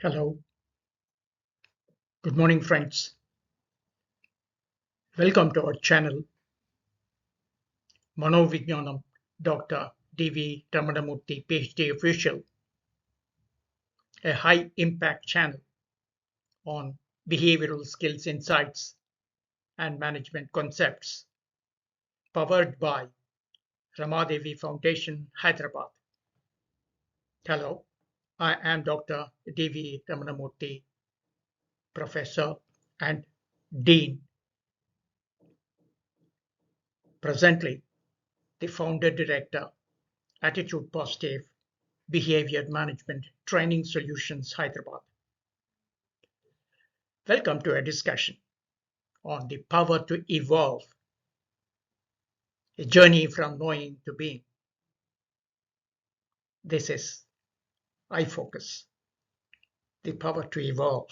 Hello, good morning, friends. Welcome to our channel, Manovijnanam, Dr. D.V. Ramanamurthy, PhD Official, a high impact channel on behavioral skills insights and management concepts, powered by Ramadevi Foundation, Hyderabad. Hello, I am Dr. D.V. Ramanamurthy, Professor and Dean, presently the Founder Director, Attitude Positive Behavior Management Training Solutions, Hyderabad. Welcome to a discussion on the power to evolve, a journey from knowing to being. This is iFocus, the power to evolve,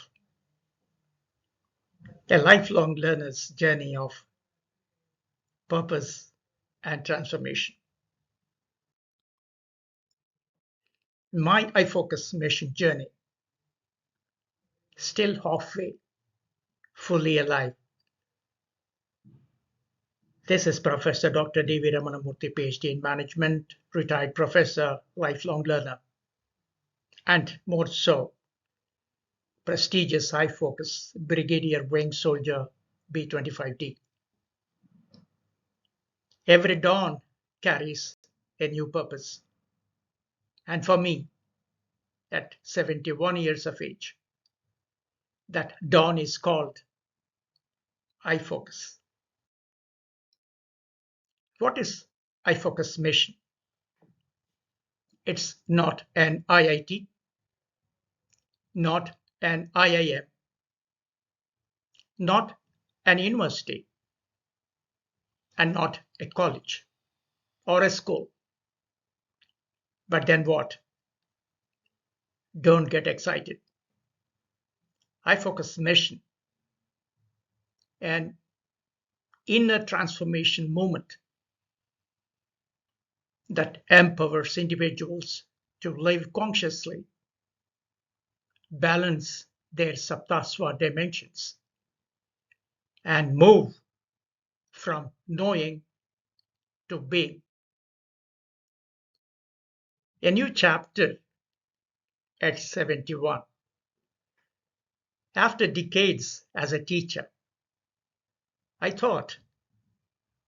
a lifelong learner's journey of purpose and transformation. My iFocus mission journey, still halfway, fully alive. This is Professor Dr. D.V. Ramanamurthy, PhD in Management, retired professor, lifelong learner, and more so, prestigious iFocus Brigadier Wing Soldier B-25D. Every dawn carries a new purpose. And for me, at 71 years of age, that dawn is called iFocus. What is iFocus mission? It's not an IIT, not an IIM, not an university, and not a college or a school. But then what? Don't get excited. iFocus mission, an inner transformation movement that empowers individuals to live consciously, balance their saptasva dimensions, and move from knowing to being. A new chapter at 71. After decades as a teacher, I thought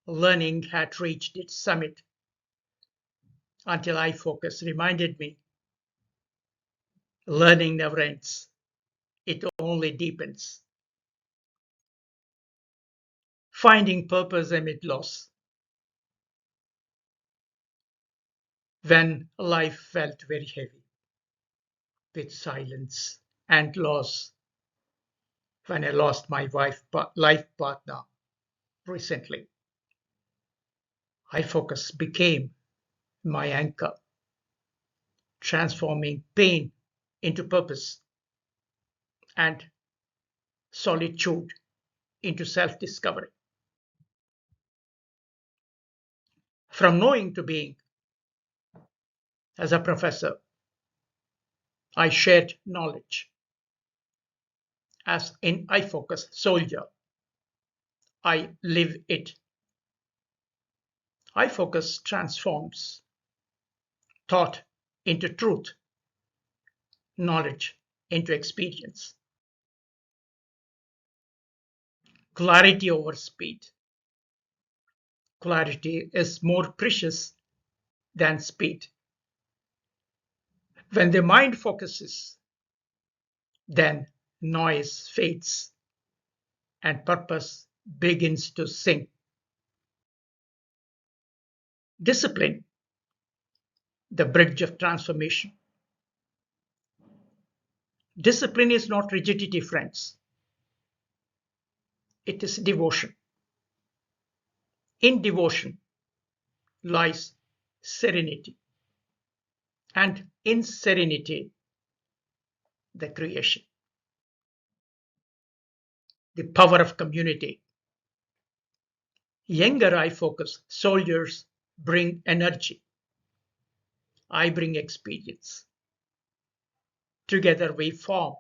learning had reached its summit until iFocus reminded me learning never ends, it only deepens. Finding purpose amid loss. When life felt very heavy, with silence and loss, when I lost my life partner recently, iFocus became my anchor, transforming pain into purpose and solitude into self-discovery. From knowing to being, as a professor, I shared knowledge. As in iFocus soldier, I live it. iFocus transforms thought into truth, knowledge into experience. Clarity over speed. Clarity is more precious than speed. When the mind focuses, then noise fades and purpose begins to sing. Discipline, the bridge of transformation. Discipline is not rigidity, friends. It is devotion. In devotion lies serenity. And in serenity, the creation. The power of community. Younger iFocus soldiers bring energy. I bring experience. Together we form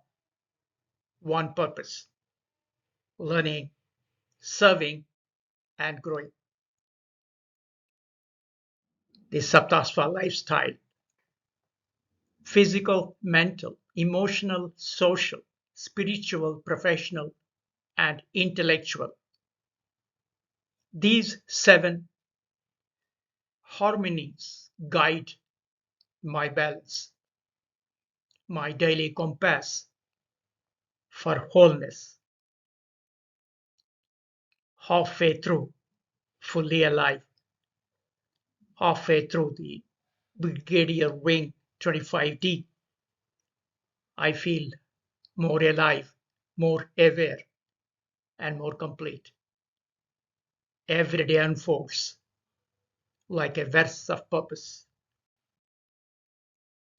one purpose: learning, serving, and growing. The Saptasva lifestyle: physical, mental, emotional, social, spiritual, professional, and intellectual. These 7 harmonies guide my balance, my daily compass for wholeness. Halfway through, fully alive, halfway through the Brigadier Wing 25D, I feel more alive, more aware, and more complete. Every day unfolds like a verse of purpose.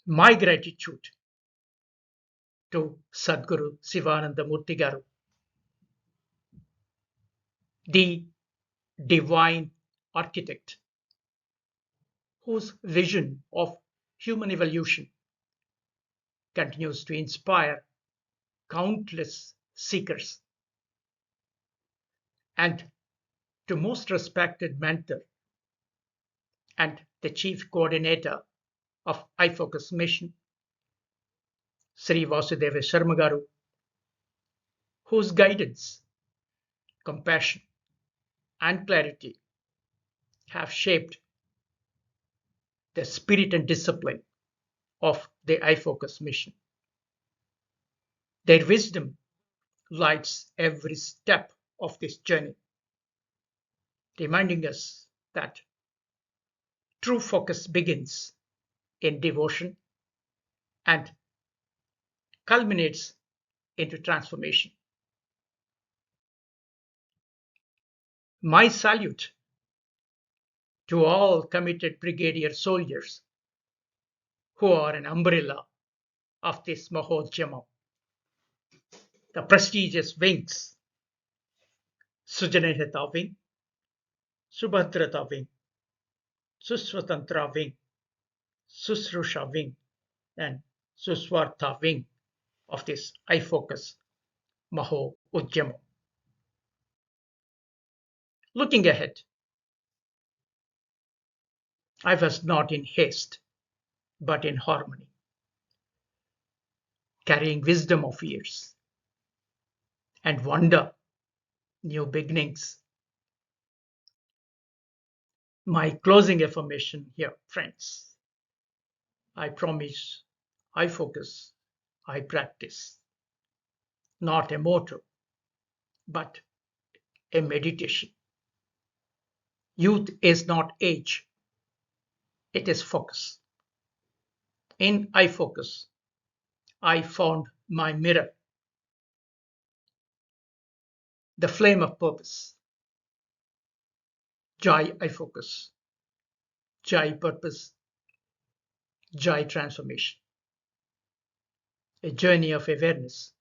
My gratitude to Sathguru Sivananda Murthy Garu, the divine architect, whose vision of human evolution continues to inspire countless seekers, and to most respected mentor and the chief coordinator of iFocusMission, Sri Vasudeva Sarma Garu, whose guidance, compassion, and clarity have shaped the spirit and discipline of the iFocusMission. Their wisdom lights every step of this journey, reminding us that true focus begins in devotion and culminates into transformation. My salute to all committed brigadier soldiers who are an umbrella of this Mahojama. The prestigious wings: Su-Janahita wing, Su-Bhadrata wing, Su-Swatantra wing, Su-Sroosha wing, and Su-Swardha wing of this iFocus Maho Ujjamo. Looking ahead, I was not in haste, but in harmony, carrying wisdom of years and wonder, new beginnings. My closing affirmation here, friends: I promise, I focus, I practice. Not a motto, but a meditation. Youth is not age, it is focus. In iFocus, I found my mirror, the flame of purpose. Jai iFocus, Jai purpose, Jai transformation. A journey of awareness,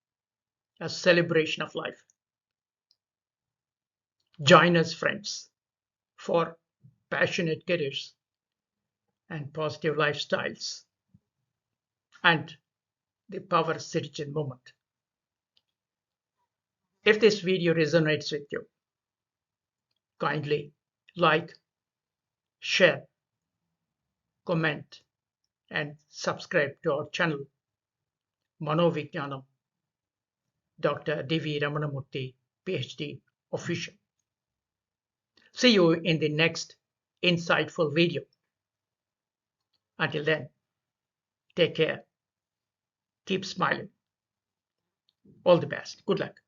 a celebration of life. Join us, friends, for passionate careers and positive lifestyles and the power citizen movement. If this video resonates with you, kindly like, share, comment, and subscribe to our channel, Manovijnanam, Dr. D.V. Ramanamurthy, PhD Official. See you in the next insightful video. Until then, take care, keep smiling. All the best. Good luck.